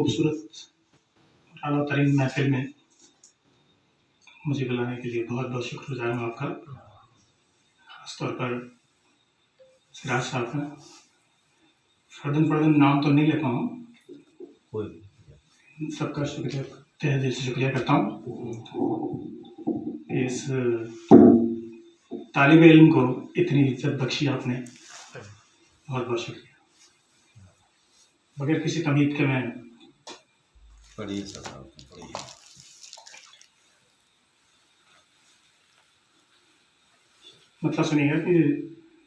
खूबसूरत आला तरीन महफिल में मुझे बुलाने के लिए बहुत बहुत शुक्रगुजार हूँ आपका। खासतौर पर सिराज साहब का फर्दन नाम तो नहीं ले पाऊँ, सबका शुक्रिया, तहे दिल से शुक्रिया करता हूँ। इस तालिब इल्म को इतनी इज्जत बख्शी आपने, बहुत बहुत शुक्रिया। बगैर किसी तमीद के मैं मतलब सुनिएगा कि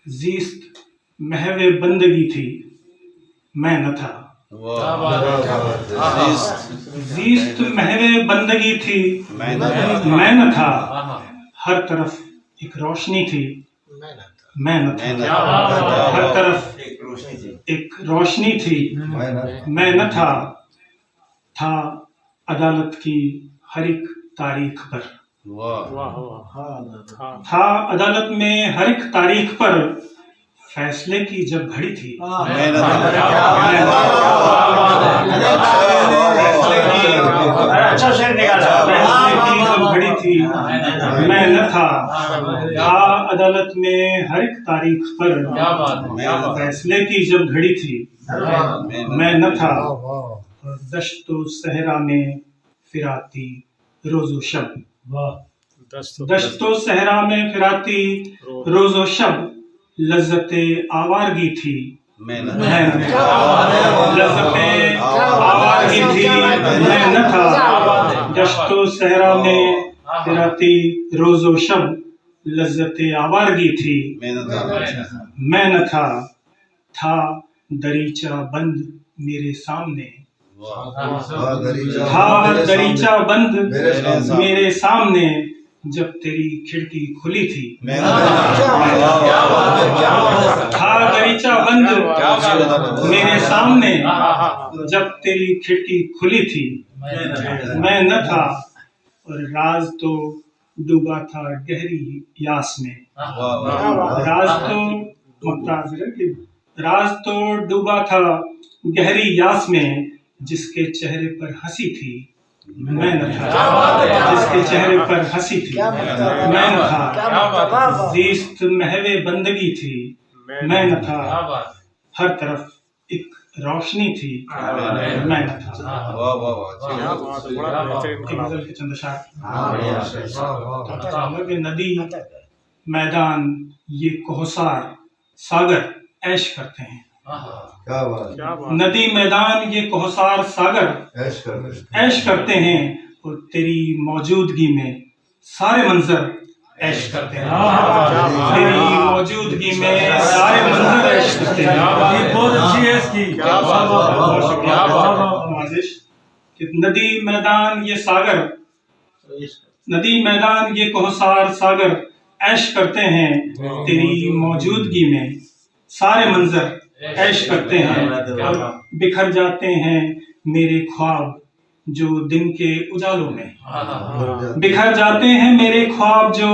जीस्त महवे बंदगी थी मैं न था। जीस्त महवे बंदगी थी मैं न था, हर तरफ एक रोशनी थी मैं न था। हर तरफ एक रोशनी थी मैं न था। था अदालत की हर एक तारीख पर, था अदालत में हर एक तारीख पर फैसले की जब घड़ी थी घड़ी थी मैं न था। था अदालत में हर एक तारीख पर फैसले की जब घड़ी थी मैं न था। दश्तो सहरा में फिराती रोजो शब, दश्तो सहरा में फिराती रोजो शब, लज्जते आवारगी थी मैं न था। लज्जते आवारगी थी मैं न था। दश्तो सहरा में फिराती रोजो शब, लज्जते आवारगी थी मैं न था। था दरीचा बंद मेरे सामने, था दरीचा बंद मेरे सामने, जब तेरी खिड़की खुली थी था दरीचा बंद मेरे सामने, जब तेरी खिड़की खुली थी मैं न था। और राज तो डूबा था गहरी यास में, राज तो राज तो डूबा था गहरी यास में, जिसके चेहरे पर हंसी थी मैं न था। जिसके चेहरे पर हंसी थी मैं न था। जीस्त महवे बंदगी थी मैं न था, हर तरफ एक रोशनी थी मैं न था। के चंद शायर, नदी मैदान ये कोहसार सागर ऐश करते हैं। क्या बात। नदी मैदान ये कोहसार सागर ऐश करते हैं, और तेरी मौजूदगी में सारे मंजर ऐश करते हैं। तेरी मौजूदगी में सारे मंजर ऐश करते हैं। बहुत अच्छी है इसकी। नदी मैदान ये सागर, नदी मैदान ये कोहसार सागर ऐश करते हैं, तेरी मौजूदगी में सारे मंजर ऐश करते हैं। और बिखर जाते हैं मेरे ख्वाब जो दिन के उजालों में, बिखर जाते हैं मेरे ख्वाब जो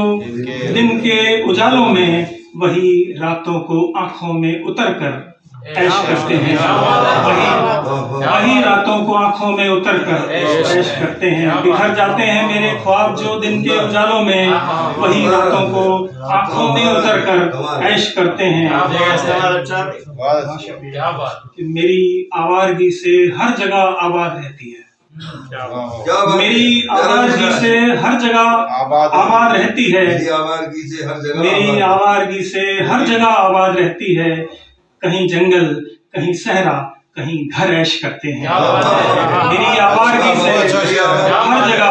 दिन के उजालों में, वही रातों को आंखों में उतर कर ऐश करते हैं। वही रातों को आंखों में उतर कर ऐश करते हैं। बिखर जाते हैं मेरे ख्वाब जो दिन के उजालों में, वही रातों को आंखों में उतर कर ऐश करते हैं। मेरी आवारगी से हर जगह आबाद रहती है, मेरी आवारगी से हर जगह आबाद रहती है। मेरी आवारगी से हर जगह, मेरी आवारगी से हर जगह आबाद रहती है। कहीं जंगल कहीं सहरा कहीं घर ऐश करते हैं। मेरी आवारगी से हर जगह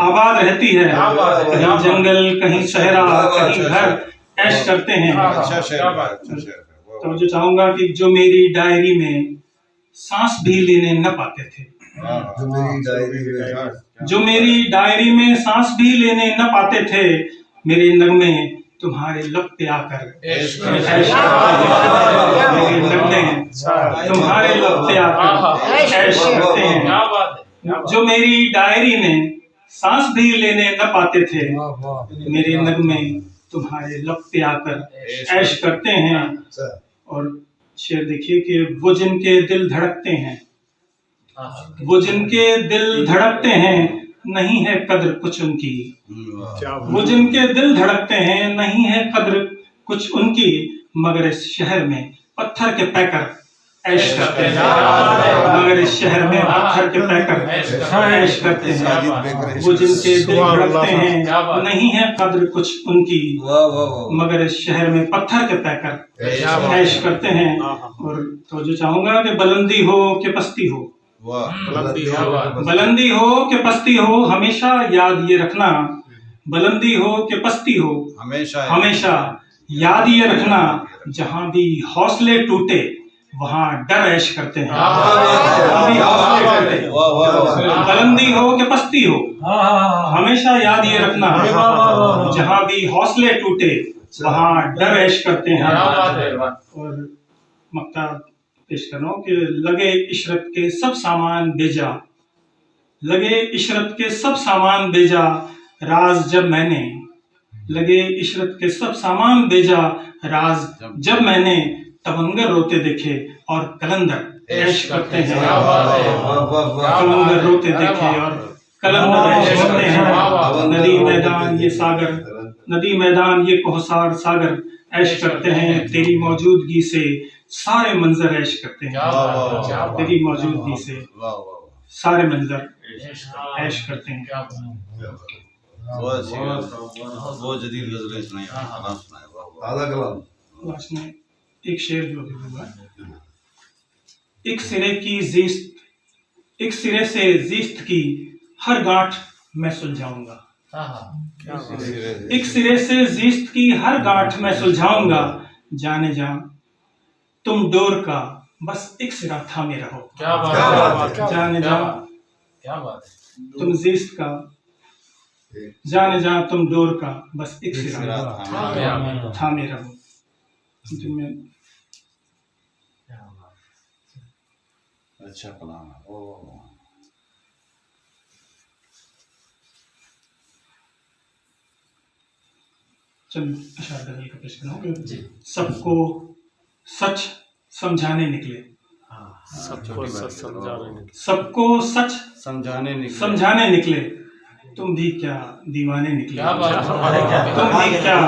आबाद रहती है। कहीं जंगल कहीं सहरा कहीं घर ऐश करते हैं। तो जो चाहूंगा कि जो मेरी डायरी में सांस भी लेने न पाते थे, जो मेरी डायरी में सांस भी लेने न पाते थे, मेरे नगमे तुम्हारे लब पे आकर ऐश करते हैं। मेरे नगमे तुम्हारे लब पे आकर ऐश करते हैं। जो मेरी डायरी में सांस भी लेने न पाते थे, मेरे नगमे तुम्हारे लब पे आकर ऐश करते हैं। और शेर देखिए कि वो जिनके दिल धड़कते हैं वो जिनके दिल धड़कते हैं नहीं है कद्र कुछ उनकी। वो जिनके दिल धड़कते हैं नहीं है कद्र कुछ उनकी, मगर इस शहर में पत्थर के पैकर ऐश करते हैं। मगर इस शहर में पत्थर के पैकर ऐश करते हैं। वो जिनके दिल धड़कते हैं नहीं है कद्र कुछ उनकी, मगर इस शहर में पत्थर के पैकर ऐश करते हैं। और तो जो चाहूंगा कि बुलंदी हो कि पस्ती हो, बुलंदी हो कि पस्ती हो, हमेशा याद ये रखना। बुलंदी हो कि पस्ती हो, हमेशा याद ये रखना। जहां भी हौसले टूटे वहां डर ऐश करते हैं। बुलंदी हो कि पस्ती हो, हमेशा याद ये रखना। जहां भी हौसले टूटे वहां डर ऐश करते हैं। और मक्ता पेश कर रहा हूं कि लगे इशरत के सब सामान बेजा, लगे इशरत के सब सामान बेजा, राज जब मैंने, लगे इशरत के सब सामान बेजा, राज जब मैंने, तवंगर रोते देखे और कलंदर ऐश करते हैं। कलंदर रोते देखे और कलंदर ऐश करते हैं। नदी मैदान ये सागर, नदी मैदान ये कोहसार सागर ऐश करते हैं। तेरी मौजूदगी से सारे मंजर ऐश करते हैं। तेरी मौजूदगी से सारे मंजर ऐश करते हैं। बहुत जदीद गजलें सुनाई, आधा कलाम। लास्ट में एक शेर जो अभी हुआ, एक सिरे की जीस्त, एक सिरे से जीस्त की हर गांठ मैं सुलझाऊंगा। एक सिरे से जीस्त की हर गांठ मैं सुलझाऊंगा। जाने जा तुम डोर का बस एक सिरा थामे रहो। क्या बात है, जाने जा क्या बात है, तुम जीस्त का, जाने जा तुम डोर का बस एक सिरा थामे रहो। अच्छा कलाम है। चल अशार गजल का पेश करूंगा। सबको सच समझाने निकले, सबको सच समझाने निकले, सबको सच समझाने निकले। तुम भी क्या दीवाने निकले, तुम भी क्या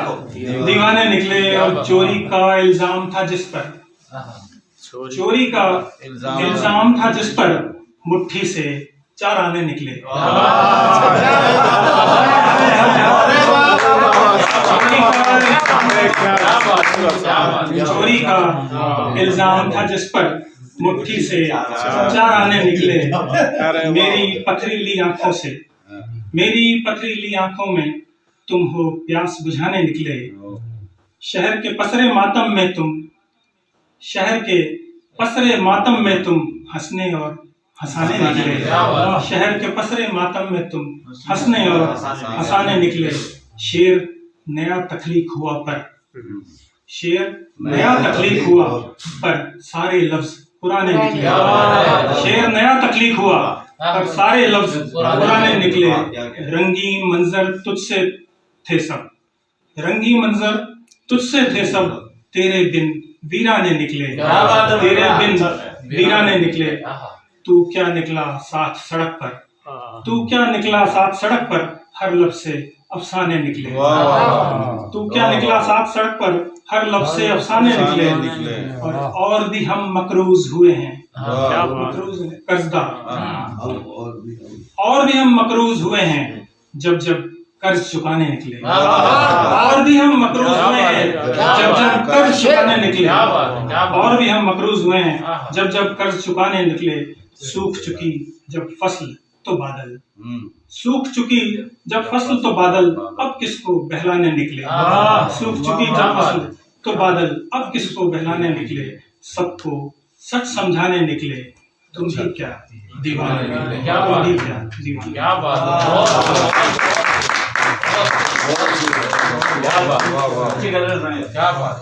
दीवाने निकले। और चोरी का इल्जाम था जिस पर, चोरी का इल्जाम था जिस पर, मुट्ठी से 4 आने निकले। चोरी का इल्जाम था जिस पर, मुट्ठी से 4 आने निकले। मेरी पथरीली आंखों से, मेरी पथरीली आंखों में तुम हो प्यास बुझाने निकले। शहर के पसरे मातम में तुम, शहर के पसरे मातम में तुम हंसने और हंसाने निकले। शहर के पसरे मातम में तुम हंसने और हंसाने निकले। शेर नया तख्लीक हुआ पर, शेर नया तख्लीक हुआ पर सारे लफ्ज पुराने निकले। शेर नया तख्लीक हुआ पर सारे लफ्ज पुराने निकले। रंगीन मंजर तुझसे थे सब, रंगीन मंजर तुझसे थे सब, तेरे बिन वीराने निकले। तेरे बिन वीराने निकले। तू क्या निकला साथ सड़क पर, तू क्या निकला साथ सड़क पर, हर लफ्ज से अफसाने निकले। तू क्या निकला साथ सड़क पर, हर लफ्ज से अफसाने निकले। और भी हम मकरूज हुए हैं, मकरूज कर्जदा, और भी हम मकरूज हुए हैं जब जब कर्ज चुकाने निकले। और भी हम मकरूज हुए हैं जब जब कर्ज चुकाने निकले। और भी हम मकरूज हुए हैं जब जब कर्ज चुकाने निकले। सूख चुकी जब फसल तो बादल, सूख चुकी जब फसल तो बादल, अब किसको बहलाने निकले। सूख चुकी जब फसल तो बादल, अब किसको बहलाने निकले। सबको सच समझाने निकले। तुम भी क्या दीवाने निकले, तुम भी क्या दीवाने। क्या बात है, क्या बात,